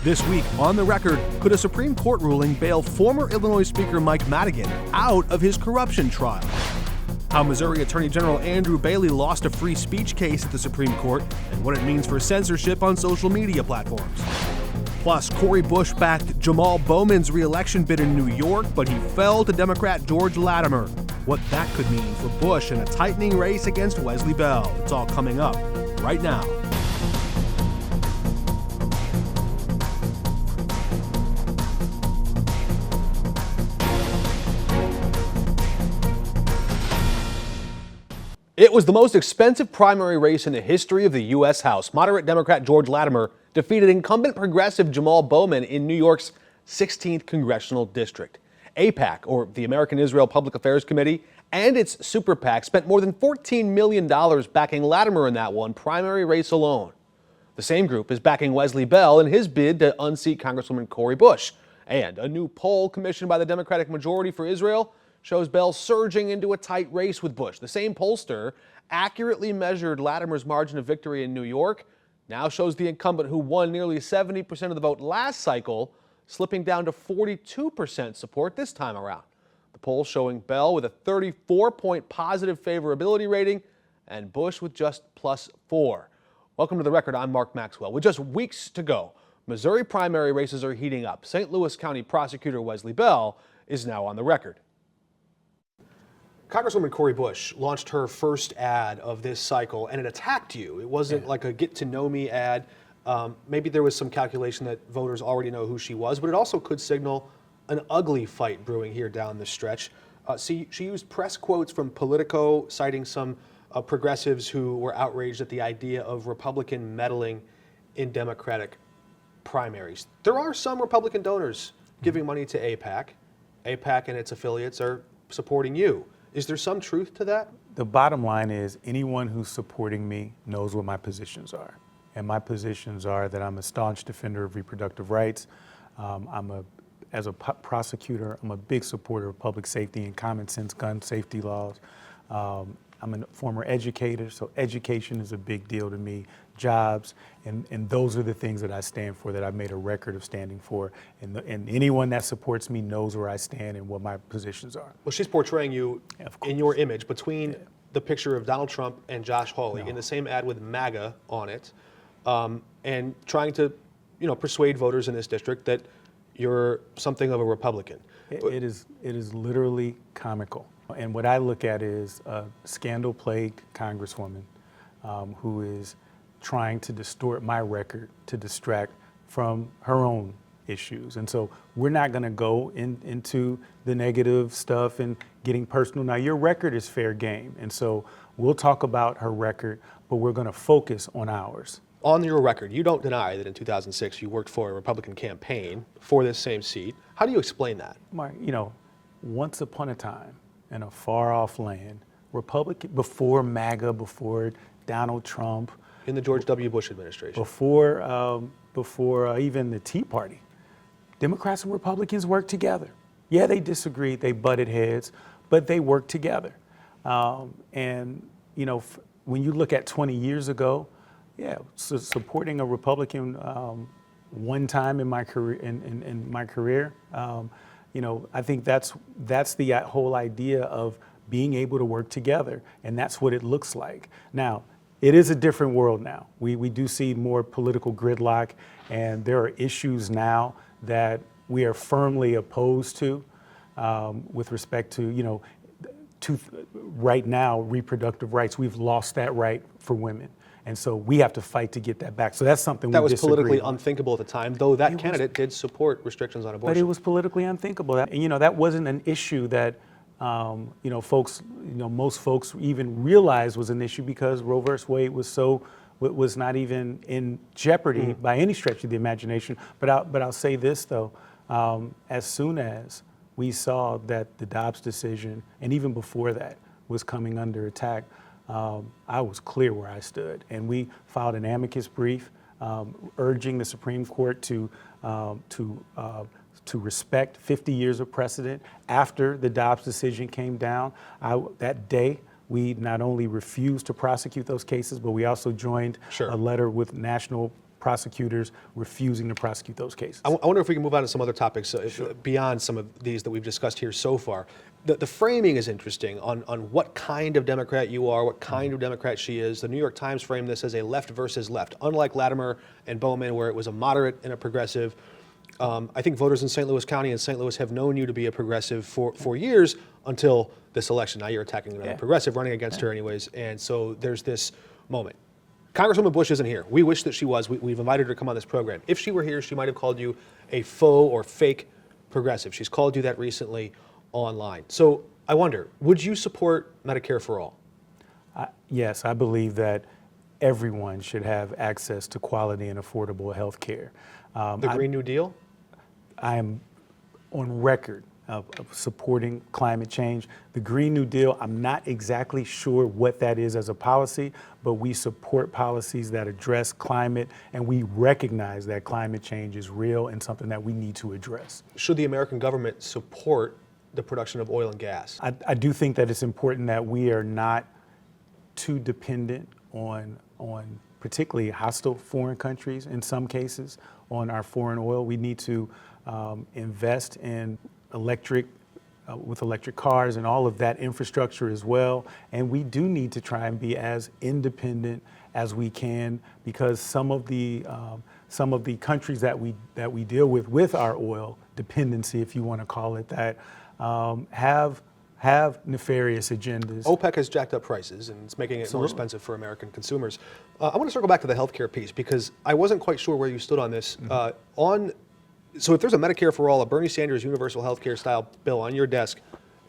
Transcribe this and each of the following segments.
This week, on the record, could a Supreme Court ruling bail former Illinois Speaker Mike Madigan out of his corruption trial? How Missouri Attorney General Andrew Bailey lost a free speech case at the Supreme Court, and what it means for censorship on social media platforms. Plus, Cori Bush backed Jamal Bowman's re-election bid in New York, but he fell to Democrat George Latimer. What that could mean for Bush in a tightening race against Wesley Bell. It's all coming up right now. It was the most expensive primary race in the history of the U.S. House. Moderate Democrat George Latimer defeated incumbent progressive Jamal Bowman in New York's 16th congressional district. AIPAC, or the American Israel Public Affairs Committee, and its super PAC spent more than $14 million backing Latimer in that one primary race alone. The same group is backing Wesley Bell in his bid to unseat Congresswoman Cori Bush. And a new poll commissioned by the Democratic Majority for Israel shows Bell surging into a tight race with Bush. The same pollster accurately measured Latimer's margin of victory in New York, now shows the incumbent who won nearly 70% of the vote last cycle, slipping down to 42% support this time around. The poll showing Bell with a 34-point positive favorability rating and Bush with just +4. Welcome to The Record. I'm Mark Maxwell. With just weeks to go, Missouri primary races are heating up. St. Louis County Prosecutor Wesley Bell is now on the record. Congresswoman Cori Bush launched her first ad of this cycle, and it attacked you. It wasn't like a get-to-know-me ad. Maybe there was some calculation that voters already know who she was, but it also could signal an ugly fight brewing here down the stretch. She used press quotes from Politico, citing some progressives who were outraged at the idea of Republican meddling in Democratic primaries. There are some Republican donors giving money to AIPAC. AIPAC and its affiliates are supporting you. Is there some truth to that? The bottom line is anyone who's supporting me knows what my positions are. And my positions are that I'm a staunch defender of reproductive rights. As a prosecutor, I'm a big supporter of public safety and common sense gun safety laws. I'm a former educator, so education is a big deal to me. Jobs, and those are the things that I stand for, that I've made a record of standing for. And anyone that supports me knows where I stand and what my positions are. Well, she's portraying you in your image between the picture of Donald Trump and Josh Hawley in the same ad with MAGA on it, and trying to, persuade voters in this district that you're something of a Republican. It is literally comical. And what I look at is a scandal-plagued Congresswoman who is trying to distort my record to distract from her own issues. And so we're not going to go into the negative stuff and getting personal. Now, your record is fair game. And so we'll talk about her record, but we're going to focus on ours. On your record, you don't deny that in 2006 you worked for a Republican campaign for this same seat. How do you explain that? Mark, once upon a time in a far-off land, Republican, before MAGA, before Donald Trump, in the George W. Bush administration, before even the Tea Party, Democrats and Republicans worked together. Yeah, they disagreed, they butted heads, but they worked together. When you look at 20 years ago, supporting a Republican one time in my career, I think that's the whole idea of being able to work together, and that's what it looks like. Now, it is a different world now. We do see more political gridlock, and there are issues now that we are firmly opposed to with respect to, right now, reproductive rights. We've lost that right for women. And so we have to fight to get that back. So that's something that we was politically unthinkable at the time, though that candidate did support restrictions on abortion. But it was politically unthinkable. That wasn't an issue that most folks even realized was an issue, because Roe versus Wade was not even in jeopardy by any stretch of the imagination. But I'll say this though, as soon as we saw that the Dobbs decision, and even before that, was coming under attack, I was clear where I stood, and we filed an amicus brief urging the Supreme Court to respect 50 years of precedent. After the Dobbs decision came down, that day we not only refused to prosecute those cases, but we also joined a letter with national prosecutors refusing to prosecute those cases. I wonder if we can move on to some other topics beyond some of these that we've discussed here so far. The framing is interesting on what kind of Democrat you are, what kind of Democrat she is. The New York Times framed this as a left versus left, unlike Latimer and Bowman, where it was a moderate and a progressive. I think voters in St. Louis County and St. Louis have known you to be a progressive for years until this election. Now you're attacking another progressive, running against her anyways. And so there's this moment. Congresswoman Bush isn't here. We wish that she was. We've invited her to come on this program. If she were here, she might have called you a faux or fake progressive. She's called you that recently online. So I wonder, would you support Medicare for all? Yes, I believe that everyone should have access to quality and affordable health care. The Green New Deal? I am on record of supporting climate change. The Green New Deal, I'm not exactly sure what that is as a policy, but we support policies that address climate, and we recognize that climate change is real and something that we need to address. Should the American government support the production of oil and gas? I do think that it's important that we are not too dependent on particularly hostile foreign countries in some cases on our foreign oil. We need to invest in electric cars and all of that infrastructure as well. And we do need to try and be as independent as we can, because some of the countries that we deal with our oil dependency, if you want to call it that, have nefarious agendas. OPEC has jacked up prices and it's making it more expensive for American consumers. I want to circle back to the healthcare piece because I wasn't quite sure where you stood on this. So if there's a Medicare for all, a Bernie Sanders universal healthcare style bill on your desk,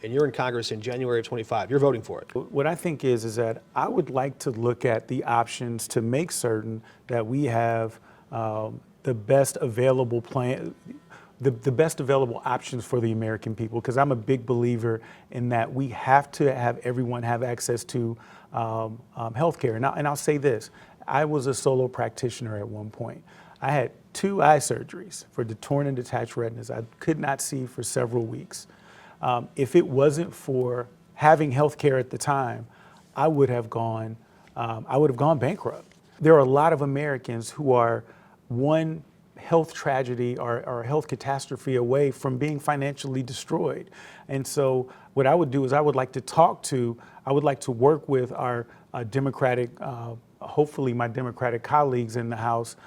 and you're in Congress in January of 25, you're voting for it. What I think is that I would like to look at the options to make certain that we have the best available plan, the best available options for the American people, because I'm a big believer in that we have to have everyone have access to healthcare. And I'll say this, I was a solo practitioner at one point. I had 2 eye surgeries for the torn and detached retinas. I could not see for several weeks. If it wasn't for having health care at the time, I would have gone bankrupt. There are a lot of Americans who are one health tragedy or health catastrophe away from being financially destroyed. And so what I would do is I would like to work with our Democratic, hopefully my Democratic colleagues in the House,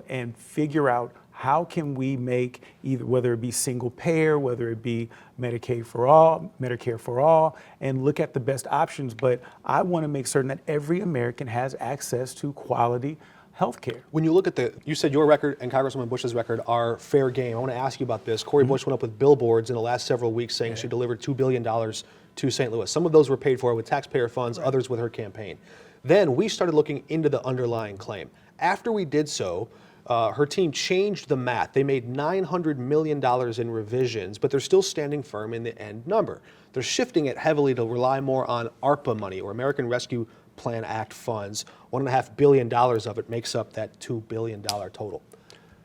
and figure out how can we make either, whether it be single payer, whether it be Medicare for all, and look at the best options. But I want to make certain that every American has access to quality health care. When you look at you said your record and Congresswoman Bush's record are fair game. I want to ask you about this. Cori Bush went up with billboards in the last several weeks saying she delivered $2 billion to St. Louis. Some of those were paid for with taxpayer funds, others with her campaign. Then we started looking into the underlying claim. After we did so, her team changed the math. They made $900 million in revisions, but they're still standing firm in the end number. They're shifting it heavily to rely more on ARPA money, or American Rescue Plan Act funds. $1.5 billion of it makes up that $2 billion total.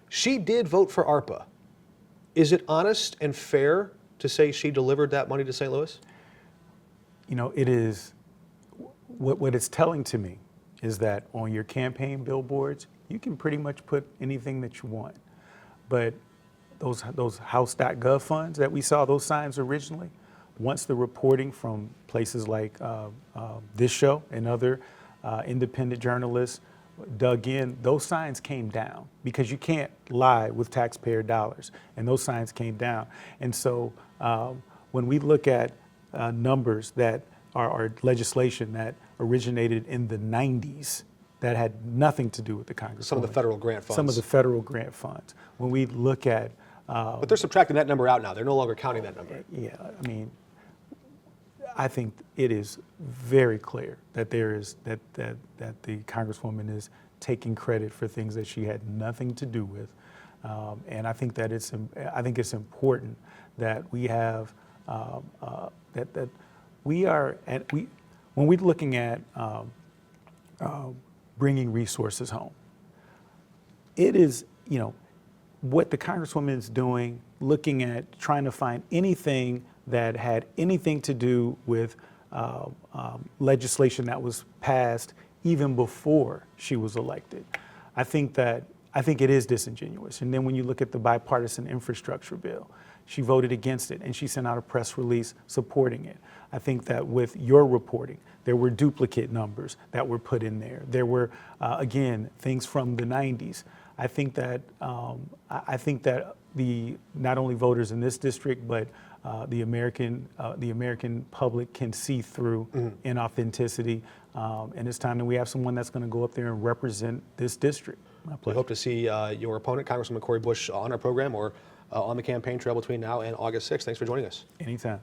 She did vote for ARPA. Is it honest and fair to say she delivered that money to St. Louis? You know, it is, what it's telling to me is that on your campaign billboards, you can pretty much put anything that you want. But those House.gov funds that we saw, those signs originally, once the reporting from places like this show and other independent journalists dug in, those signs came down because you can't lie with taxpayer dollars, and those signs came down. And so when we look at numbers that are legislation that originated in the 90s that had nothing to do with the Congress. Some of the federal grant funds. Some of the federal grant funds. When we look at... but they're subtracting that number out now. They're no longer counting that number. Yeah, I mean, I think it is very clear that that the Congresswoman is taking credit for things that she had nothing to do with. And I think that it's important that we have, that we are, when we're looking at bringing resources home, it is, you know, what the Congresswoman is doing, looking at trying to find anything that had anything to do with legislation that was passed even before she was elected. I think that I think it is disingenuous. And then when you look at the bipartisan infrastructure bill, she voted against it and she sent out a press release supporting it. I think that with your reporting, there were duplicate numbers that were put in there. There were, again, things from the 90s. I think that the not only voters in this district, but the American public can see through inauthenticity. And it's time that we have someone that's going to go up there and represent this district. We hope to see your opponent, Congressman Cori Bush, on our program or on the campaign trail between now and August 6th. Thanks for joining us. Anytime.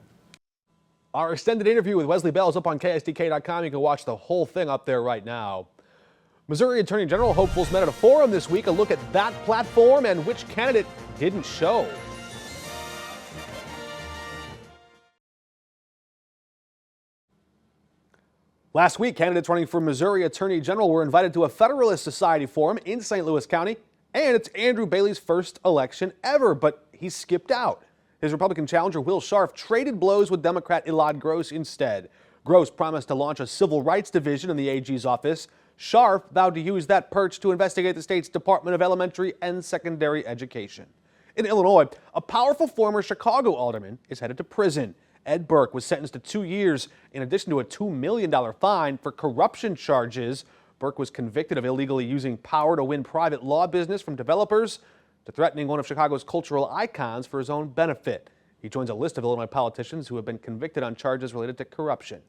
Our extended interview with Wesley Bell is up on KSDK.com. You can watch the whole thing up there right now. Missouri Attorney General hopefuls met at a forum this week. A look at that platform and which candidate didn't show. Last week, candidates running for Missouri Attorney General were invited to a Federalist Society forum in St. Louis County, and it's Andrew Bailey's first election ever, but he skipped out. His Republican challenger, Will Scharf, traded blows with Democrat Elad Gross instead. Gross promised to launch a civil rights division in the AG's office. Scharf vowed to use that perch to investigate the state's Department of Elementary and Secondary Education. In Illinois, a powerful former Chicago alderman is headed to prison. Ed Burke was sentenced to 2 years in addition to a $2 million fine for corruption charges. Burke was convicted of illegally using power to win private law business from developers to threatening one of Chicago's cultural icons for his own benefit. He joins a list of Illinois politicians who have been convicted on charges related to corruption.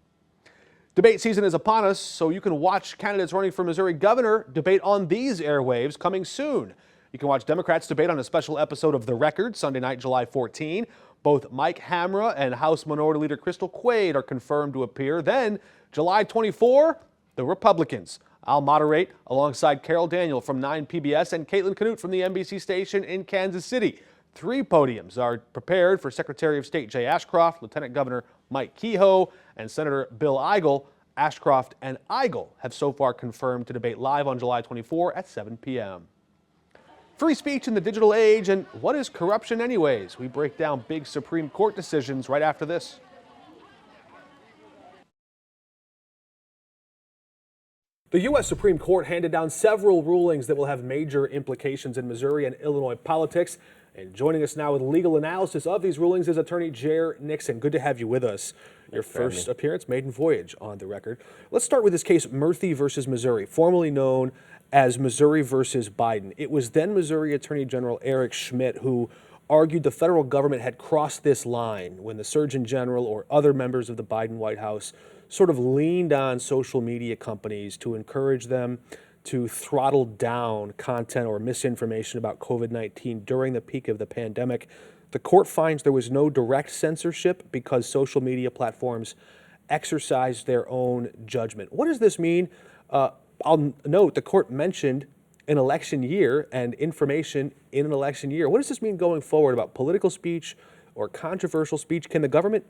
Debate season is upon us, so you can watch candidates running for Missouri governor debate on these airwaves coming soon. You can watch Democrats debate on a special episode of The Record Sunday night, July 14. Both Mike Hamra and House Minority Leader Crystal Quaid are confirmed to appear. Then, July 24, the Republicans. I'll moderate alongside Carol Daniel from 9 PBS and Caitlin Canute from the NBC station in Kansas City. 3 podiums are prepared for Secretary of State Jay Ashcroft, Lieutenant Governor Mike Kehoe, and Senator Bill Eigel. Ashcroft and Eigel have so far confirmed to debate live on July 24 at 7 p.m. Free speech in the digital age, and what is corruption anyways? We break down big Supreme Court decisions right after this. The U.S. Supreme Court handed down several rulings that will have major implications in Missouri and Illinois politics. And joining us now with legal analysis of these rulings is Attorney Jer Nixon. Good to have you with us. Your first appearance, maiden voyage on The Record. Let's start with this case, Murphy versus Missouri, formerly known as Missouri versus Biden. It was then Missouri Attorney General Eric Schmitt who argued the federal government had crossed this line when the Surgeon General or other members of the Biden White House sort of leaned on social media companies to encourage them to throttle down content or misinformation about COVID-19 during the peak of the pandemic. The court finds there was no direct censorship because social media platforms exercised their own judgment. What does this mean? I'll note the court mentioned an election year and information in an election year. What does this mean going forward about political speech or controversial speech? Can the government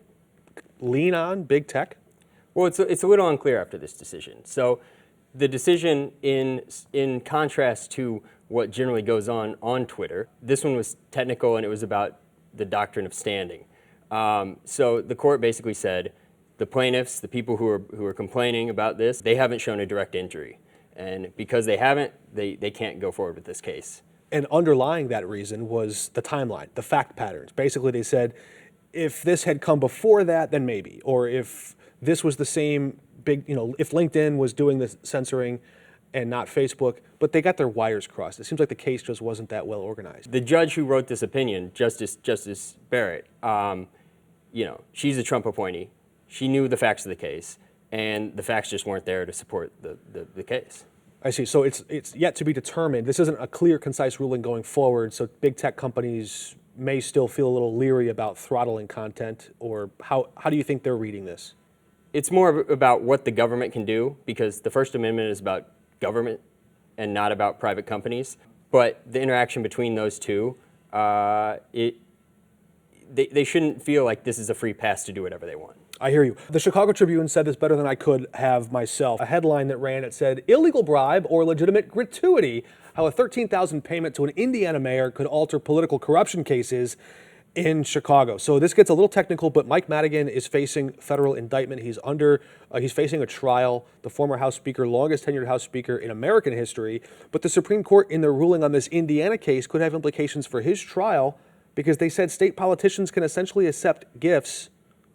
lean on big tech? Well, it's a little unclear after this decision. So the decision, in contrast to what generally goes on Twitter, this one was technical and it was about the doctrine of standing. So the court basically said the plaintiffs, the people who are complaining about this, they haven't shown a direct injury. And because they haven't, they can't go forward with this case. And underlying that reason was the timeline, the fact patterns. Basically, they said, if this had come before that, then maybe. Or if this was the same big, if LinkedIn was doing the censoring and not Facebook, but they got their wires crossed. It seems like the case just wasn't that well organized. The judge who wrote this opinion, Justice Barrett, she's a Trump appointee. She knew the facts of the case, and the facts just weren't there to support the case. I see. So it's yet to be determined. This isn't a clear, concise ruling going forward, so big tech companies may still feel a little leery about throttling content, or how do you think they're reading this? It's more about what the government can do, because the First Amendment is about government and not about private companies. But the interaction between those two, they shouldn't feel like this is a free pass to do whatever they want. I hear you. The Chicago Tribune said this better than I could have myself. A headline that ran, it said, illegal bribe or legitimate gratuity, how a $13,000 payment to an Indiana mayor could alter political corruption cases. in Chicago. So this gets a little technical, but Mike Madigan is facing federal indictment. He's facing a trial, the former House Speaker, longest tenured House Speaker in American history. But the Supreme Court, in their ruling on this Indiana case, could have implications for his trial because they said state politicians can essentially accept gifts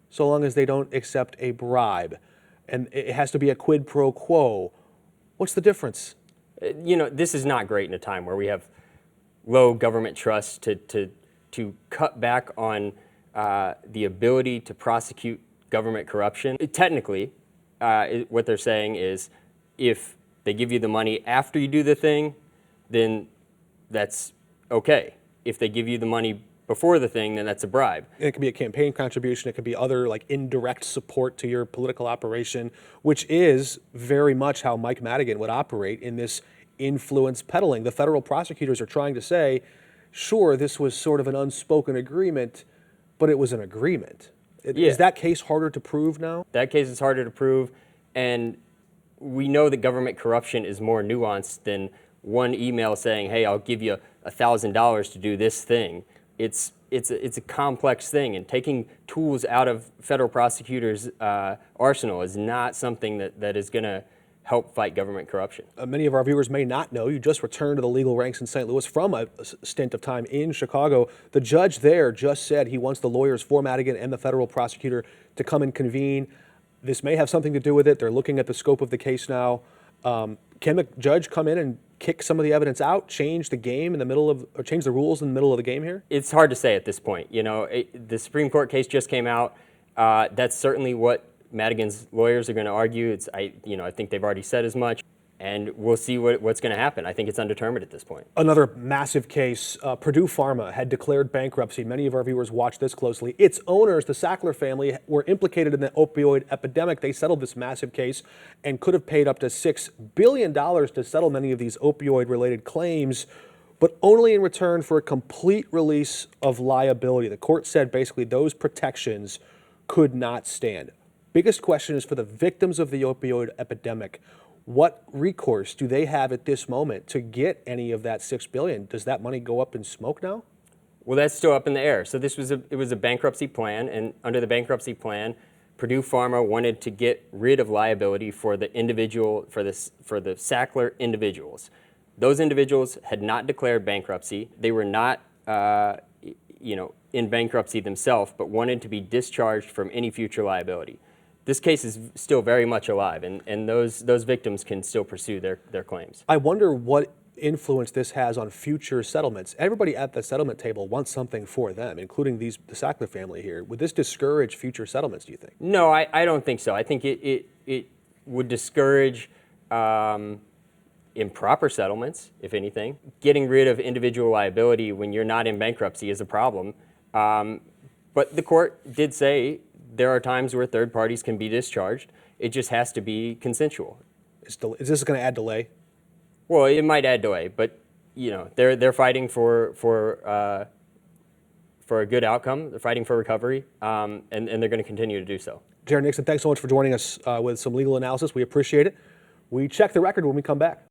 so long as they don't accept a bribe. And it has to be a quid pro quo. What's the difference? This is not great in a time where we have low government trust to cut back on the ability to prosecute government corruption. Technically, what they're saying is if they give you the money after you do the thing, then that's okay. If they give you the money before the thing, then that's a bribe. And it could be a campaign contribution. It could be other like indirect support to your political operation, which is very much how Mike Madigan would operate in this influence peddling. The federal prosecutors are trying to say, sure, this was sort of an unspoken agreement, but it was an agreement. Yeah. Is that case harder to prove now? That case is harder to prove, and we know that government corruption is more nuanced than one email saying, hey, I'll give you $1,000 to do this thing. It's a complex thing, and taking tools out of federal prosecutors' arsenal is not something that is going to help fight government corruption. Many of our viewers may not know you just returned to the legal ranks in St. Louis from a stint of time in Chicago. The judge there just said he wants the lawyers for Madigan and the federal prosecutor to come and convene. This may have something to do with it. They're looking at the scope of the case now. Can the judge come in and kick some of the evidence out, change the game in the middle of, or change the rules in the middle of the game here? It's hard to say at this point. The Supreme Court case just came out. That's certainly what Madigan's lawyers are going to argue. I think they've already said as much, and we'll see what's going to happen. I think it's undetermined at this point. Another massive case, Purdue Pharma had declared bankruptcy. Many of our viewers watch this closely. Its owners, the Sackler family, were implicated in the opioid epidemic. They settled this massive case and could have paid up to $6 billion to settle many of these opioid-related claims, but only in return for a complete release of liability. The court said basically those protections could not stand. Biggest question is for the victims of the opioid epidemic. What recourse do they have at this moment to get any of that $6 billion? Does that money go up in smoke now? Well, that's still up in the air. So it was a bankruptcy plan, and under the bankruptcy plan, Purdue Pharma wanted to get rid of liability for the Sackler individuals. Those individuals had not declared bankruptcy. They were not, in bankruptcy themselves, but wanted to be discharged from any future liability. This case is still very much alive, and those victims can still pursue their claims. I wonder what influence this has on future settlements. Everybody at the settlement table wants something for them, including the Sackler family here. Would this discourage future settlements, do you think? No, I don't think so. I think it would discourage improper settlements, if anything. Getting rid of individual liability when you're not in bankruptcy is a problem. But the court did say there are times where third parties can be discharged. It just has to be consensual. Is this going to add delay? Well, it might add delay, but they're fighting for a good outcome. They're fighting for recovery, and they're going to continue to do so. Jared Nixon, thanks so much for joining us with some legal analysis. We appreciate it. We check the record when we come back.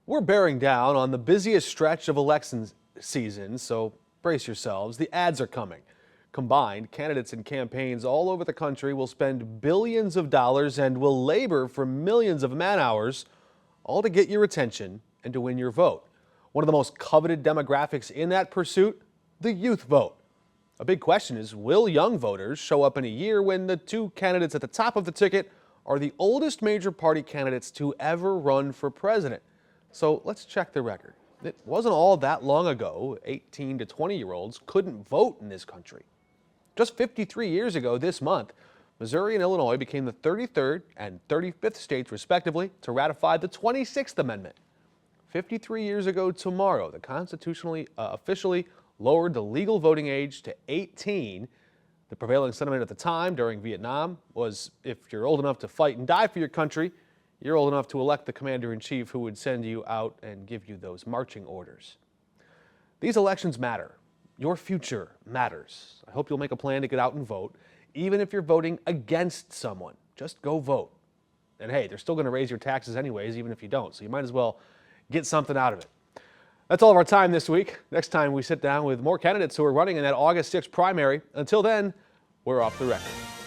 We're bearing down on the busiest stretch of election season, so brace yourselves. The ads are coming. Combined, candidates and campaigns all over the country will spend billions of dollars and will labor for millions of man-hours, all to get your attention and to win your vote. One of the most coveted demographics in that pursuit, the youth vote. A big question is, will young voters show up in a year when the two candidates at the top of the ticket are the oldest major party candidates to ever run for president? So let's check the record. It wasn't all that long ago 18 to 20-year-olds couldn't vote in this country. Just 53 years ago this month, Missouri and Illinois became the 33rd and 35th states, respectively, to ratify the 26th Amendment. 53 years ago tomorrow, the Constitution officially lowered the legal voting age to 18. The prevailing sentiment at the time during Vietnam was if you're old enough to fight and die for your country, you're old enough to elect the commander-in-chief who would send you out and give you those marching orders. These elections matter. Your future matters. I hope you'll make a plan to get out and vote, even if you're voting against someone. Just go vote. And hey, they're still going to raise your taxes anyways, even if you don't, so you might as well get something out of it. That's all of our time this week. Next time we sit down with more candidates who are running in that August 6th primary. Until then, we're off the record.